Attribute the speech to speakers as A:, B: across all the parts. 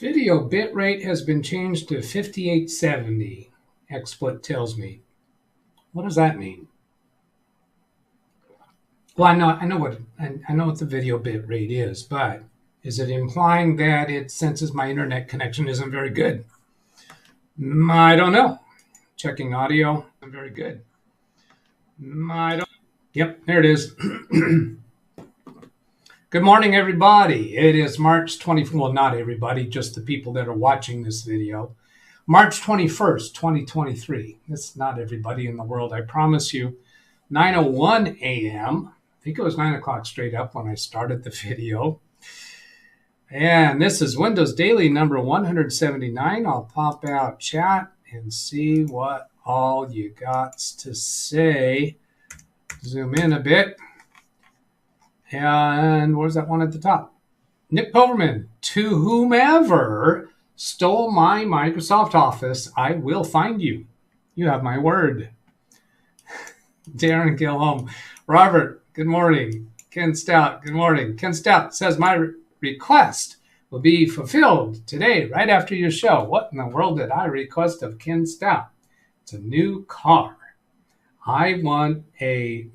A: Video bitrate has been changed to 5870, XSplit tells me. What does that mean? Well, I know what the video bitrate is, but is it implying that it senses my internet connection isn't very good? I don't know. Checking audio, I'm very good. Yep, there it is. Good morning, everybody. It is March 24th. Well, not everybody, just the people that are watching this video. March 21st, 2023. That's not everybody in the world, I promise you. 9:01 a.m. I think it was 9 o'clock straight up when I started the video. And this is Windows Daily number 179. I'll pop out chat and see what all you got to say. Zoom in a bit. And where's that one at the top? Nick Poverman, to whomever stole my Microsoft Office, I will find you. You have my word. Darren Gilholm. Robert, good morning. Ken Stout, good morning. Ken Stout says my request will be fulfilled today, right after your show. What in the world did I request of Ken Stout? It's a new car. I want a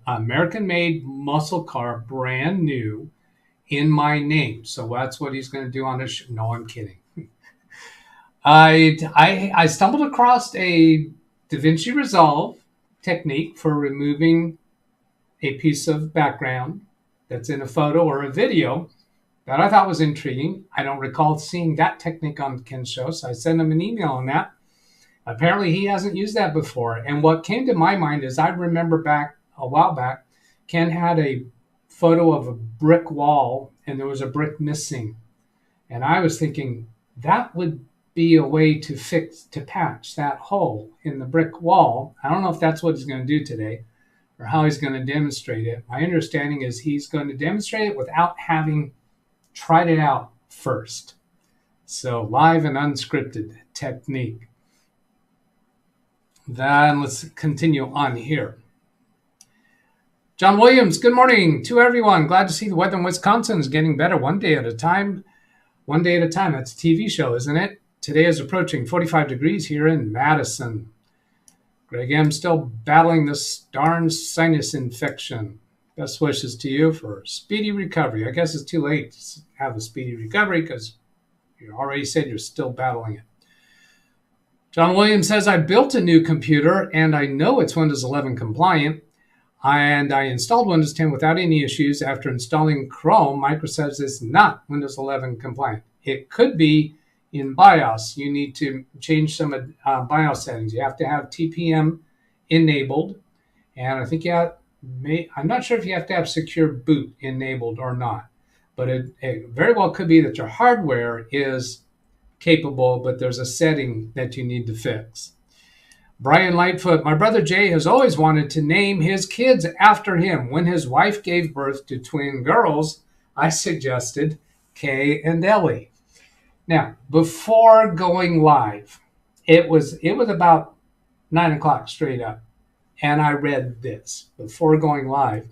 A: American-made muscle car, brand new, in my name. So that's what he's going to do on his show. No, I'm kidding. I stumbled across a DaVinci Resolve technique for removing a piece of background that's in a photo or a video that I thought was intriguing. I don't recall seeing that technique on Ken's show, so I sent him an email on that. Apparently, he hasn't used that before. And what came to my mind is I remember back a while back, Ken had a photo of a brick wall and there was a brick missing. And I was thinking that would be a way to patch that hole in the brick wall. I don't know if that's what he's going to do today or how he's going to demonstrate it. My understanding is he's going to demonstrate it without having tried it out first. So live and unscripted technique. Then let's continue on here. John Williams, good morning to everyone. Glad to see the weather in Wisconsin is getting better one day at a time. One day at a time. That's a TV show, isn't it? Today is approaching 45 degrees here in Madison. Greg M. still battling this darn sinus infection. Best wishes to you for speedy recovery. I guess it's too late to have a speedy recovery because you already said you're still battling it. John Williams says, I built a new computer and I know it's Windows 11 compliant. And I installed Windows 10 without any issues. After installing Chrome, Microsoft says it's not Windows 11 compliant. It could be in BIOS. You need to change some BIOS settings. You have to have TPM enabled. And I think I'm not sure if you have to have secure boot enabled or not. But it very well could be that your hardware is capable, but there's a setting that you need to fix. Brian Lightfoot, my brother Jay has always wanted to name his kids after him. When his wife gave birth to twin girls, I suggested Kay and Ellie. Now, before going live, it was about 9 o'clock straight up, and I read this before going live,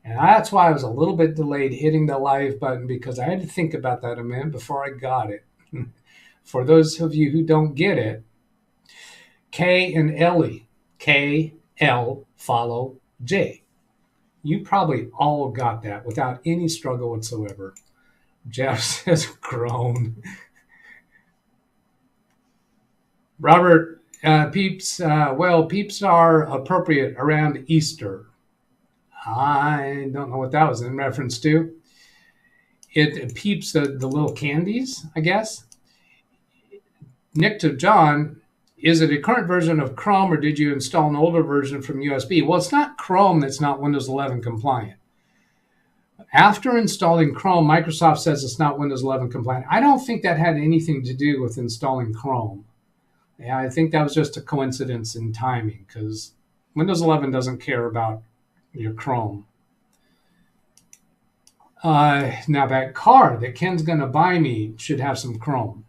A: and that's why I was a little bit delayed hitting the live button because I had to think about that a minute before I got it. For those of you who don't get it, K and Ellie, K, L, follow J. You probably all got that without any struggle whatsoever. Jeff says groan. Robert, peeps, peeps are appropriate around Easter. I don't know what that was in reference to. It peeps the little candies, I guess. Nick to John, is it a current version of Chrome or did you install an older version from USB? Well, it's not Chrome that's not Windows 11 compliant. After installing Chrome, Microsoft says it's not Windows 11 compliant. I don't think that had anything to do with installing Chrome. Yeah, I think that was just a coincidence in timing because Windows 11 doesn't care about your Chrome. Now that car that Ken's going to buy me should have some Chrome.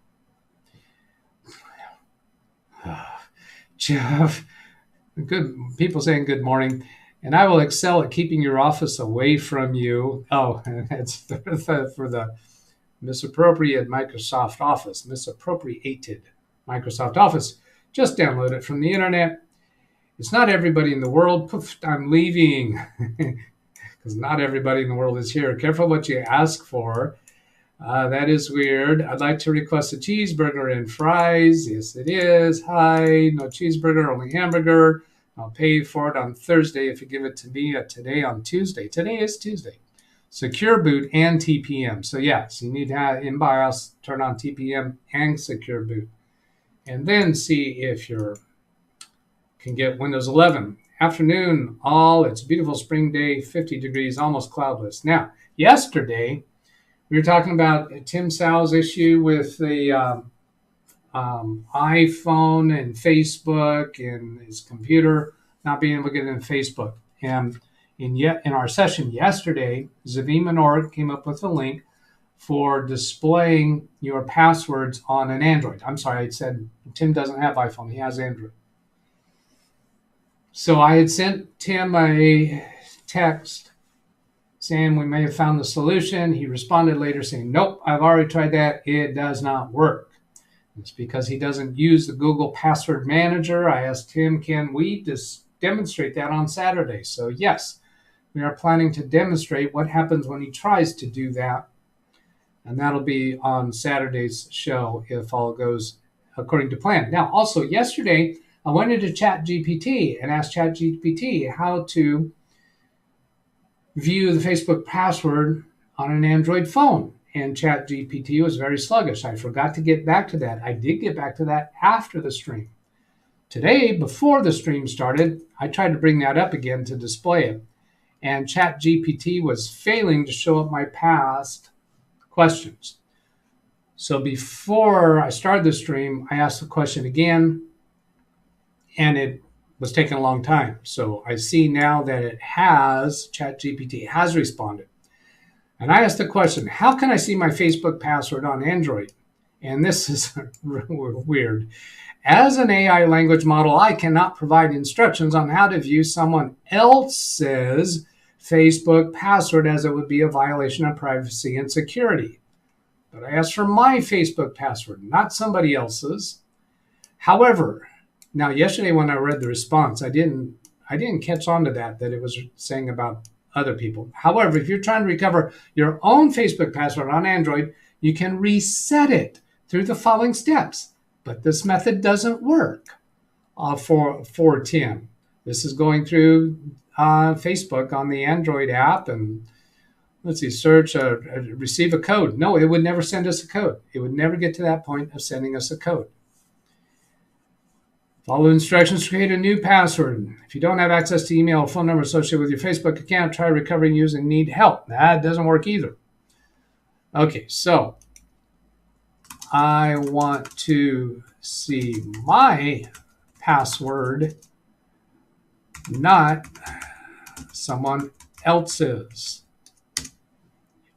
A: Jeff, good people saying good morning. And I will excel at keeping your office away from you. Oh, that's for the Misappropriated Microsoft Office. Misappropriated Microsoft Office. Just download it from the internet. It's not everybody in the world. Poof, I'm leaving. Because not everybody in the world is here. Careful what you ask for. That is weird. I'd like to request a cheeseburger and fries. Yes, it is. Hi, no cheeseburger, only hamburger. I'll pay for it on Thursday if you give it to me today on Tuesday. Today is Tuesday. Secure boot and TPM. So yes, you need to have in BIOS, turn on TPM and secure boot. And then see if you can get Windows 11. Afternoon, it's a beautiful spring day, 50 degrees, almost cloudless. Now, yesterday, we were talking about Tim Sal's issue with the iPhone and Facebook and his computer not being able to get into Facebook. And in our session yesterday, Zavim and Org came up with a link for displaying your passwords on an Android. I'm sorry, I said Tim doesn't have iPhone, he has Android. So I had sent Tim a text saying we may have found the solution. He responded later saying, nope, I've already tried that. It does not work. It's because he doesn't use the Google Password Manager. I asked him, can we demonstrate that on Saturday? So yes, we are planning to demonstrate what happens when he tries to do that. And that'll be on Saturday's show if all goes according to plan. Now, also yesterday, I went into ChatGPT and asked ChatGPT how to view the Facebook password on an Android phone. And ChatGPT was very sluggish. I forgot to get back to that. I did get back to that after the stream. Today, before the stream started, I tried to bring that up again to display it. And ChatGPT was failing to show up my past questions. So before I started the stream, I asked the question again, and it was taking a long time. So I see now that ChatGPT has responded. And I asked the question, how can I see my Facebook password on Android? And this is weird. As an AI language model, I cannot provide instructions on how to view someone else's Facebook password, as it would be a violation of privacy and security. But I asked for my Facebook password, not somebody else's. However, now yesterday when I read the response, I didn't catch on to that it was saying about other people. However, if you're trying to recover your own Facebook password on Android, you can reset it through the following steps. But this method doesn't work for Tim. This is going through Facebook on the Android app, and let's see, search, receive a code. No, it would never send us a code. It would never get to that point of sending us a code. Follow instructions to create a new password. If you don't have access to email or phone number associated with your Facebook account, try recovering using need help. That doesn't work either. Okay, so I want to see my password, not someone else's.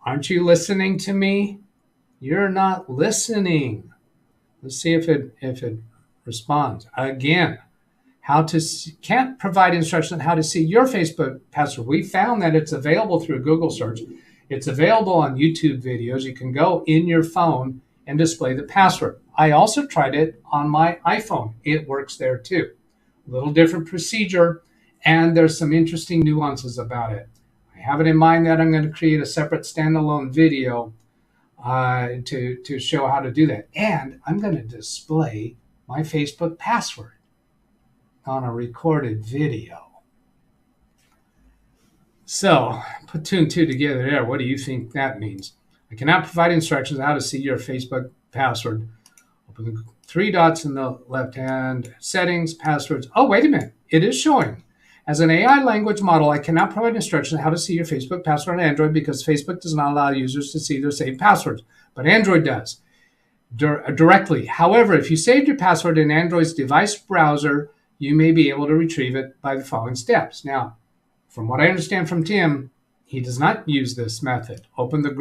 A: Aren't you listening to me? You're not listening. Let's see if it responds. Again, can't provide instructions on how to see your Facebook password. We found that it's available through Google search. It's available on YouTube videos. You can go in your phone and display the password. I also tried it on my iPhone. It works there too. A little different procedure, and there's some interesting nuances about it. I have it in mind that I'm going to create a separate standalone video to show how to do that. And I'm going to display my Facebook password on a recorded video. So put two and two together there. What do you think that means? I cannot provide instructions on how to see your Facebook password. Open the three dots in the left hand, settings, passwords. Oh, wait a minute. It is showing. As an AI language model, I cannot provide instructions on how to see your Facebook password on Android because Facebook does not allow users to see their saved passwords, but Android does directly. However, if you saved your password in Android's device browser, you may be able to retrieve it by the following steps. Now, from what I understand from Tim, he does not use this method. Open the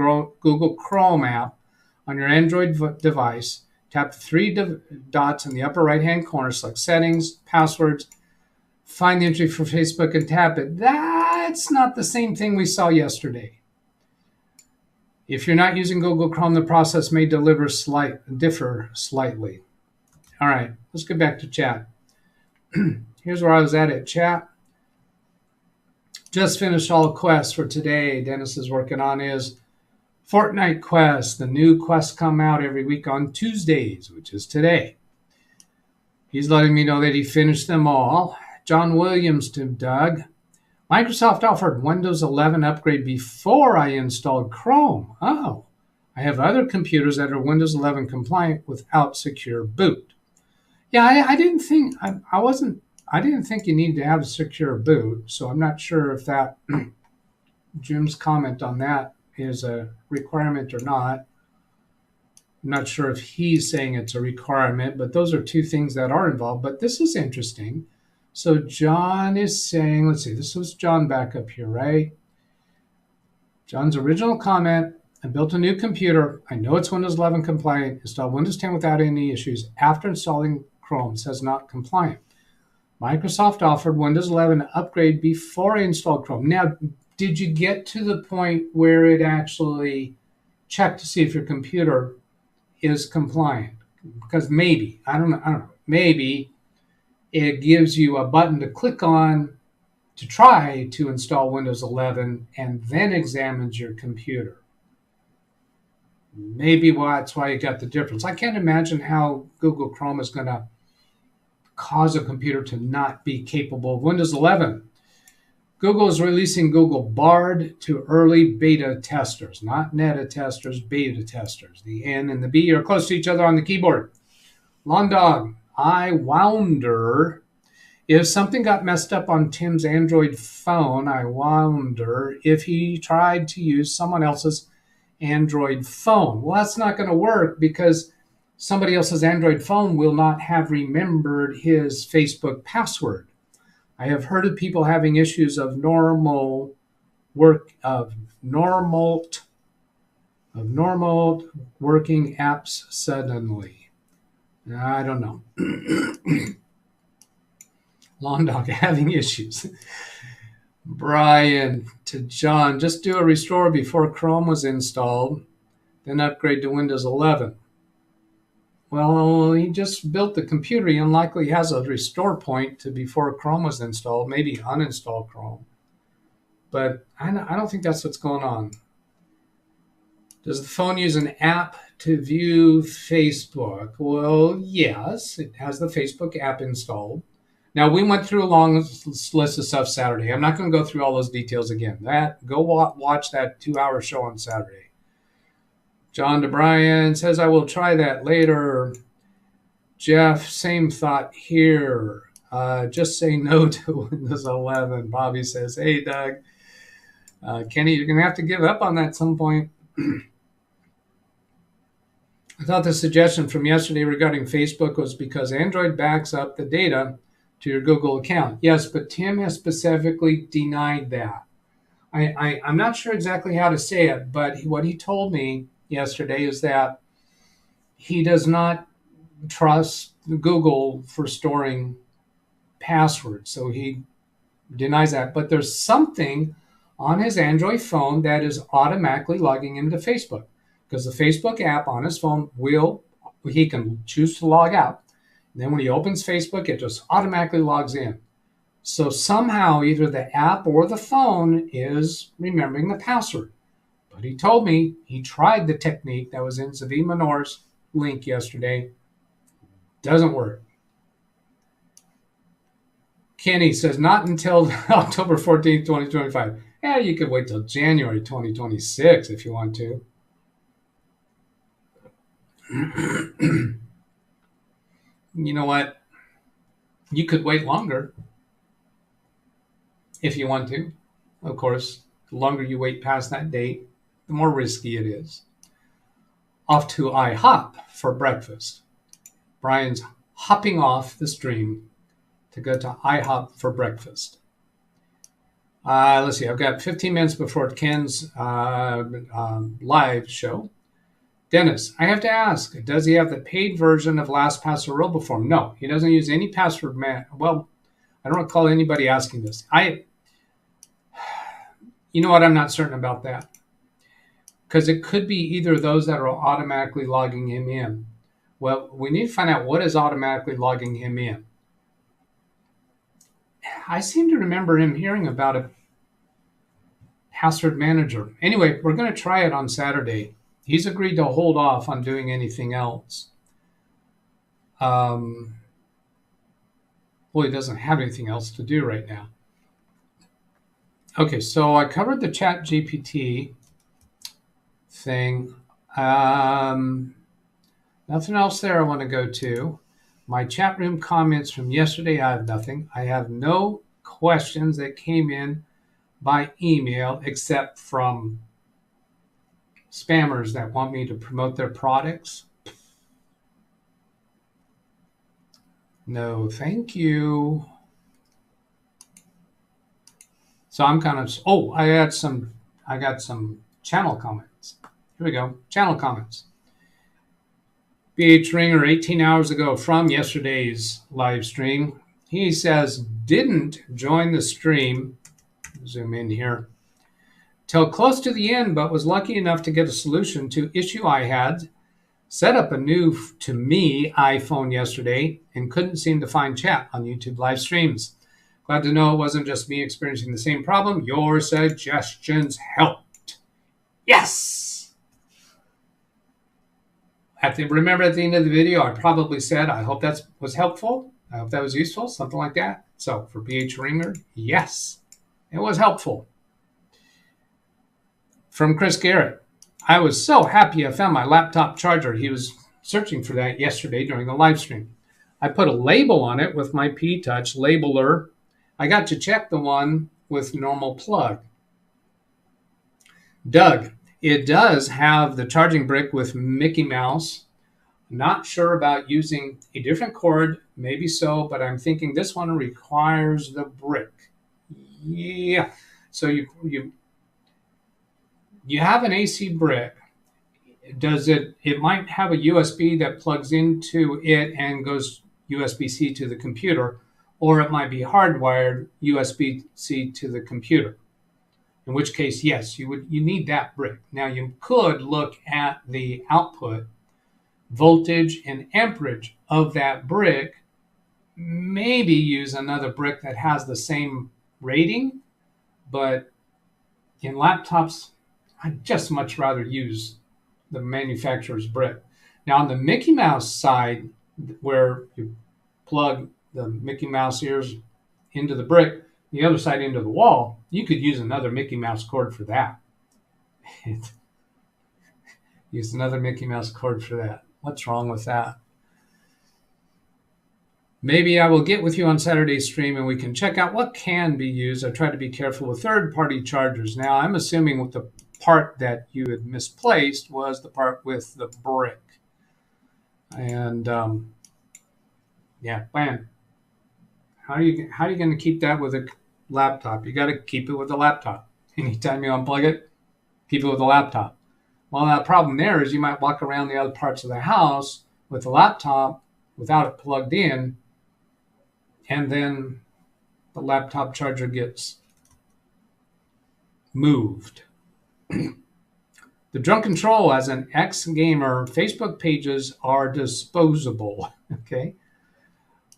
A: Google Chrome app on your Android device, tap the three dots in the upper right-hand corner, select Settings, Passwords, find the entry for Facebook and tap it. That's not the same thing we saw yesterday. If you're not using Google Chrome, the process may differ slightly. All right, let's get back to chat. Here's where I was at chat. Just finished all quests for today. Dennis is working on his Fortnite quest. The new quests come out every week on Tuesdays, which is today. He's letting me know that he finished them all. John Williams to Doug. Microsoft offered Windows 11 upgrade before I installed Chrome. Oh, I have other computers that are Windows 11 compliant without secure boot. Yeah, I didn't think I didn't think you need to have a secure boot, so I'm not sure if that Jim's comment on that is a requirement or not. I'm not sure if he's saying it's a requirement, but those are two things that are involved. But this is interesting. So John is saying, let's see, this was John back up here, right? John's original comment, I built a new computer. I know it's Windows 11 compliant. Installed Windows 10 without any issues. After installing Chrome, it says not compliant. Microsoft offered Windows 11 upgrade before I installed Chrome. Now, did you get to the point where it actually checked to see if your computer is compliant? Because maybe, I don't know, maybe it gives you a button to click on to try to install Windows 11 and then examines your computer. Maybe that's why you got the difference. I can't imagine how Google Chrome is going to cause a computer to not be capable of Windows 11. Google is releasing Google Bard to early beta testers, not beta testers, beta testers. The N and the B are close to each other on the keyboard. Lawn Dog, I wonder if something got messed up on Tim's Android phone. I wonder if he tried to use someone else's Android phone. Well, that's not going to work because somebody else's Android phone will not have remembered his Facebook password. I have heard of people having issues of normal working apps suddenly. I don't know. Lawn Dog having issues. Brian to John, just do a restore before Chrome was installed, then upgrade to Windows 11. Well, he just built the computer. He unlikely has a restore point to before Chrome was installed. Maybe uninstall Chrome. But I don't think that's what's going on. Does the phone use an app to view Facebook? Well, yes, it has the Facebook app installed. Now, we went through a long list of stuff Saturday. I'm not going to go through all those details again. Go watch that 2-hour show on Saturday. John DeBryan says, I will try that later. Jeff, same thought here. Just say no to Windows 11. Bobby says, hey, Doug. Kenny, you're going to have to give up on that at some point. I thought the suggestion from yesterday regarding Facebook was because Android backs up the data to your Google account. Yes, but Tim has specifically denied that. I'm not sure exactly how to say it, but what he told me yesterday is that he does not trust Google for storing passwords. So he denies that. But there's something on his Android phone that is automatically logging into Facebook, because the Facebook app on his phone he can choose to log out. And then when he opens Facebook, it just automatically logs in. So somehow either the app or the phone is remembering the password. But he told me he tried the technique that was in Zavi Manor's link yesterday. Doesn't work. Kenny says, not until October 14th, 2025. Yeah, you could wait till January 2026 if you want to. You know what? You could wait longer if you want to. Of course, the longer you wait past that date, the more risky it is. Off to IHOP for breakfast. Brian's hopping off the stream to go to IHOP for breakfast. Let's see, I've got 15 minutes before Ken's live show. Dennis, I have to ask, does he have the paid version of LastPass or RoboForm? No, he doesn't use any password. Well, I don't recall anybody asking this. You know what? I'm not certain about that. because it could be either those that are automatically logging him in. Well, we need to find out what is automatically logging him in. I seem to remember him hearing about a password manager. Anyway, we're going to try it on Saturday. He's agreed to hold off on doing anything else. Well, he doesn't have anything else to do right now. Okay, so I covered the Chat GPT thing. Nothing else there I want to go to. My chat room comments from yesterday, I have nothing. I have no questions that came in by email except from spammers that want me to promote their products. No, thank you. So I'm kind of, I got some channel comments. Here we go, channel comments. BH Ringer 18 hours ago from yesterday's live stream. He says, didn't join the stream, zoom in here, till close to the end, but was lucky enough to get a solution to issue I had. Set up a new, to me, iPhone yesterday and couldn't seem to find chat on YouTube live streams. Glad to know it wasn't just me experiencing the same problem. Your suggestions helped. Yes! Remember at the end of the video, I probably said, I hope that was helpful. I hope that was useful, something like that. So for BH Ringer, yes, it was helpful. From Chris Garrett, I was so happy I found my laptop charger. He was searching for that yesterday during the live stream. I put a label on it with my P-Touch labeler. I got to check the one with normal plug. Doug, it does have the charging brick with Mickey Mouse. Not sure about using a different cord, maybe so, but I'm thinking this one requires the brick. Yeah, so you have an AC brick. It might have a USB that plugs into it and goes USB-C to the computer, or it might be hardwired USB-C to the computer. In which case, yes, you need that brick. Now you could look at the output voltage and amperage of that brick, maybe use another brick that has the same rating, but in laptops, I'd just much rather use the manufacturer's brick. Now on the Mickey Mouse side, where you plug the Mickey Mouse ears into the brick, the other side into the wall, you could use another Mickey Mouse cord for that. Use another Mickey Mouse cord for that. What's wrong with that? Maybe I will get with you on Saturday's stream and we can check out what can be used. I try to be careful with third-party chargers. Now, I'm assuming with the part that you had misplaced was the part with the brick. And, yeah, bam. How are you going to keep that with a laptop? You got to keep it with a laptop. Anytime you unplug it, keep it with a laptop. Well, the problem there is you might walk around the other parts of the house with the laptop without it plugged in, and then the laptop charger gets moved. The Drunken Troll, as an ex-gamer, Facebook pages are disposable. Okay,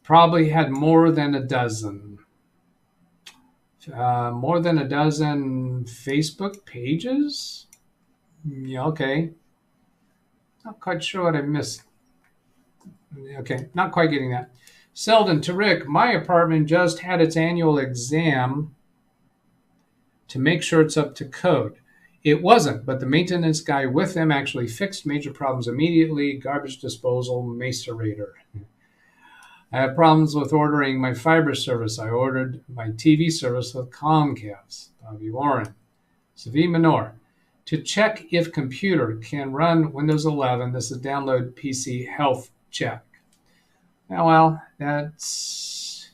A: probably had more than a dozen. More than a dozen Facebook pages? Yeah, okay. Not quite sure what I missed. Okay, not quite getting that. Selden to Rick, my apartment just had its annual exam to make sure it's up to code. It wasn't, but the maintenance guy with them actually fixed major problems immediately. Garbage disposal, macerator. I have problems with ordering my fiber service. I ordered my TV service with Comcast. Bobby Warren. Savi Minor. To check if computer can run Windows 11, this is download PC health check. Now, well, that's,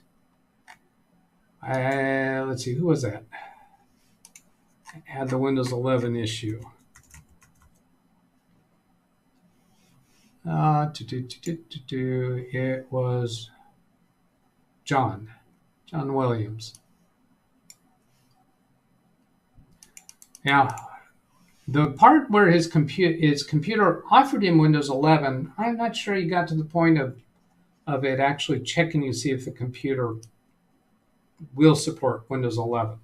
A: let's see, who was that? Had the Windows 11 issue. It was John Williams. Now, The part where his computer offered him Windows 11, I'm not sure he got to the point of it actually checking to see if the computer will support Windows 11.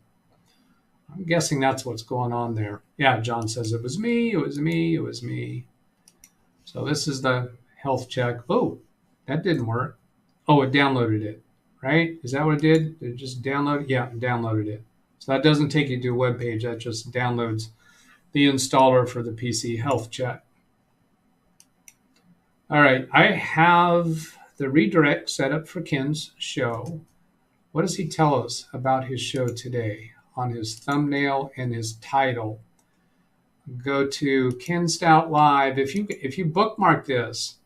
A: I'm guessing that's what's going on there. Yeah, John says it was me, it was me, it was me. So this is the health check. Oh, that didn't work. Oh, it downloaded it, right? Is that what it did? Did it just download? Yeah, it downloaded it. So that doesn't take you to a web page. That just downloads the installer for the PC health check. All right, I have the redirect set up for Ken's show. What does he tell us about his show today on his thumbnail and his title? Go to Ken Stout Live. If you bookmark this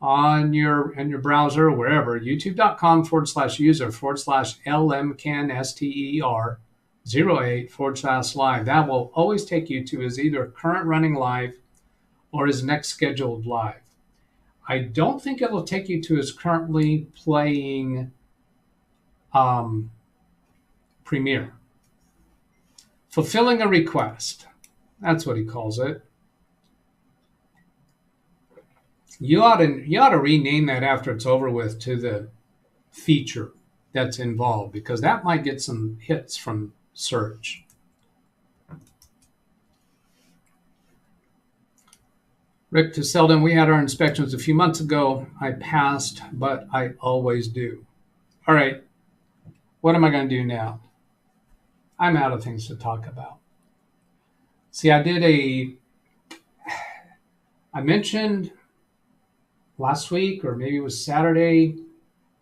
A: on your browser or wherever, youtube.com/user/lmkenster08/live, that will always take you to his either current running live or his next scheduled live. I don't think it will take you to his currently playing premiere. Fulfilling a request. That's what he calls it. You ought to rename that after it's over with to the feature that's involved, because that might get some hits from search. Rick to Selden, we had our inspections a few months ago. I passed, but I always do. All right, what am I going to do now? I'm out of things to talk about. See, I mentioned last week, or maybe it was Saturday,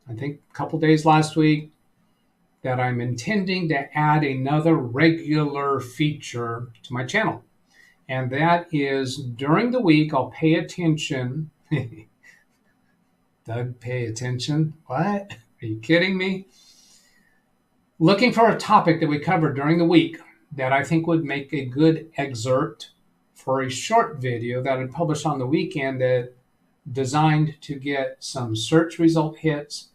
A: I think a couple days last week, that I'm intending to add another regular feature to my channel. And that is during the week, I'll pay attention. Doug, pay attention? What? Are you kidding me? Looking for a topic that we cover during the week that I think would make a good excerpt for a short video that I'd publish on the weekend, that designed to get some search result hits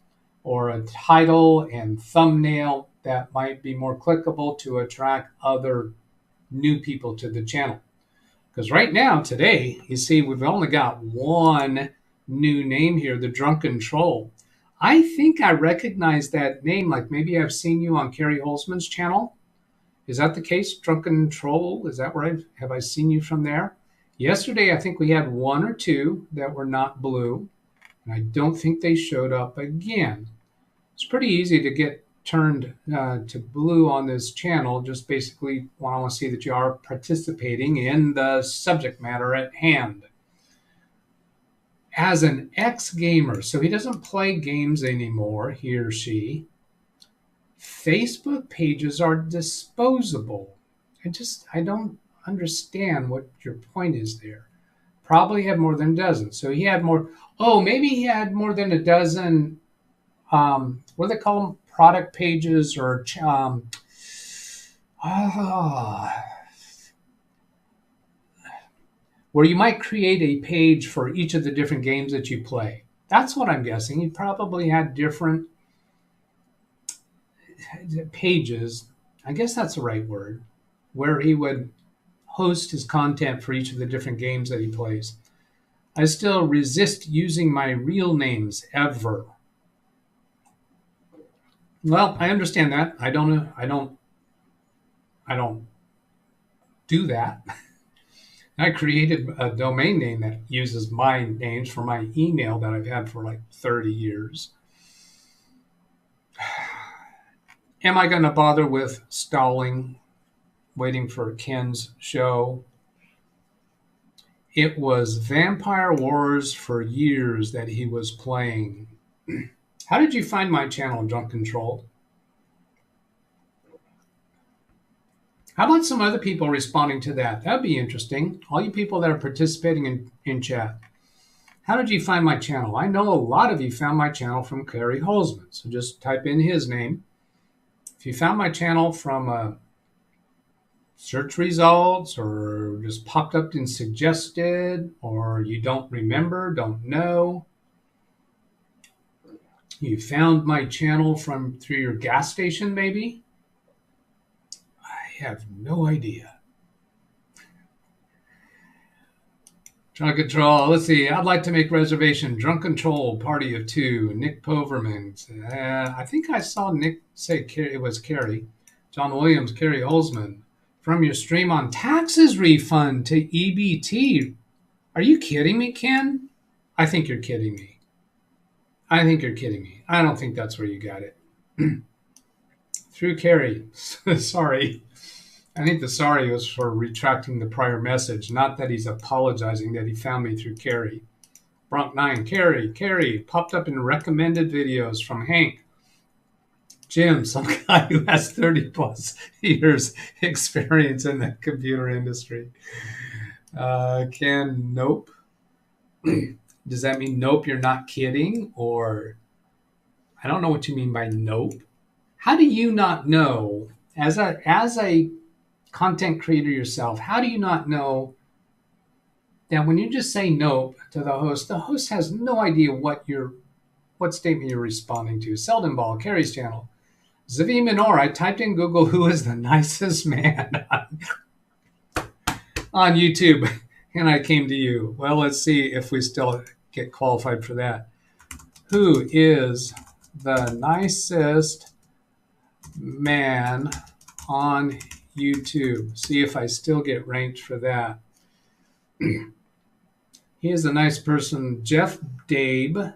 A: or a title and thumbnail that might be more clickable to attract other new people to the channel. Because right now, today, you see, we've only got one new name here, the Drunken Troll. I think I recognize that name, like maybe I've seen you on Carrie Holzman's channel. Is that the case, Drunken Troll? Is that where have I seen you from there? Yesterday, I think we had one or two that were not blue, and I don't think they showed up again. It's pretty easy to get turned to blue on this channel. Just basically want to see that you are participating in the subject matter at hand. As an ex-gamer, so he doesn't play games anymore, he or she, Facebook pages are disposable. I don't understand what your point is there. Probably had more than a dozen. So he had more. Oh, maybe he had more than a dozen. What do they call them? Product pages or where you might create a page for each of the different games that you play. That's what I'm guessing. He probably had different pages. I guess that's the right word, where he would host his content for each of the different games that he plays. I still resist using my real names ever. Well, I understand that. I don't do that. I created a domain name that uses my names for my email that I've had for like 30 years. Am I going to bother with stalling, waiting for Ken's show? It was Vampire Wars for years that he was playing. How did you find my channel, Drunken Troll? How about some other people responding to that? That'd be interesting. All you people that are participating in chat. How did you find my channel? I know a lot of you found my channel from Carrie Holzman. So just type in his name. If you found my channel from search results, or just popped up and suggested, or you don't remember, don't know, you found my channel through your gas station maybe, I have no idea. Drunk Control. Let's see. I'd like to make reservation. Drunk Control, party of two. Nick Poverman. I think I saw Nick say it was Carrie. John Williams, Carrie Holzman. From your stream on taxes refund to EBT. Are you kidding me, Ken? I think you're kidding me. I think you're kidding me. I don't think that's where you got it. Through Carrie. Sorry. I think the sorry was for retracting the prior message, not that he's apologizing that he found me through Carrie. Bronc 9, Carrie, popped up in recommended videos from Hank. Jim, some guy who has 30 plus years experience in the computer industry. Ken, nope. Does that mean nope, you're not kidding? Or I don't know what you mean by nope. How do you not know, as a content creator yourself, how do you not know that when you just say nope to the host has no idea what statement you're responding to? Selden Ball, Carrie's channel. Zavi Minor, I typed in Google who is the nicest man on YouTube, and I came to you. Well, let's see if we still get qualified for that. Who is the nicest man on YouTube? See if I still get ranked for that. He is a nice person. Jeff Dabe.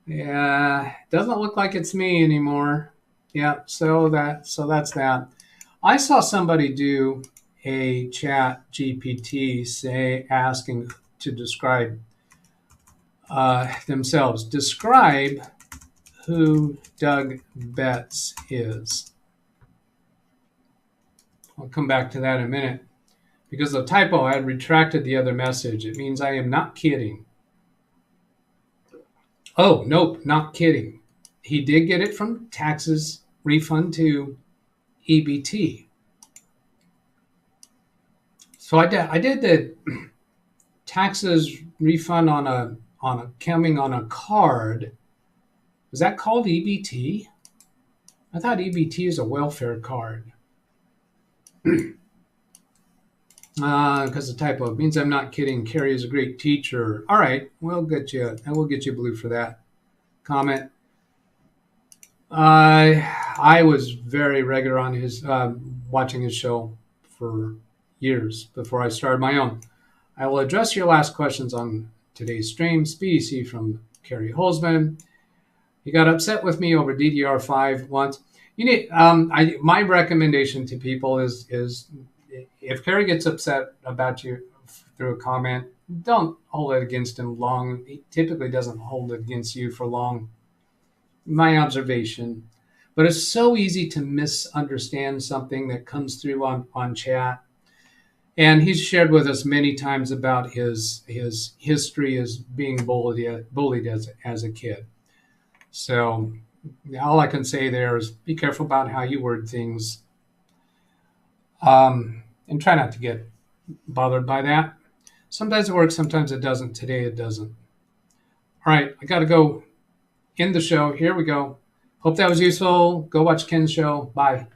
A: Yeah, doesn't look like it's me anymore. Yeah, so that's that. I saw somebody do a chat GPT asking to describe themselves. Describe who Doug Betts is. I'll come back to that in a minute. Because of the typo, I had retracted the other message. It means I am not kidding. Oh, nope, not kidding. He did get it from taxes refund to EBT. So I did the taxes refund coming on a card. Was that called EBT? I thought EBT is a welfare card. Because the typo. It means I'm not kidding. Carrie is a great teacher. All right, we'll get you blue for that comment. I was very regular on his watching his show for years before I started my own. I will address your last questions on today's stream. Speedy C from Carrie Holzman. He got upset with me over DDR5 once. You need my recommendation to people is if Carrie gets upset about you through a comment, don't hold it against him long. He typically doesn't hold it against you for long. My observation. But it's so easy to misunderstand something that comes through on chat. And he's shared with us many times about his history as being bullied as a kid. So all I can say there is be careful about how you word things. And try not to get bothered by that. Sometimes it works, sometimes it doesn't. Today it doesn't. All right, I got to go end the show. Here we go. Hope that was useful. Go watch Ken's show. Bye.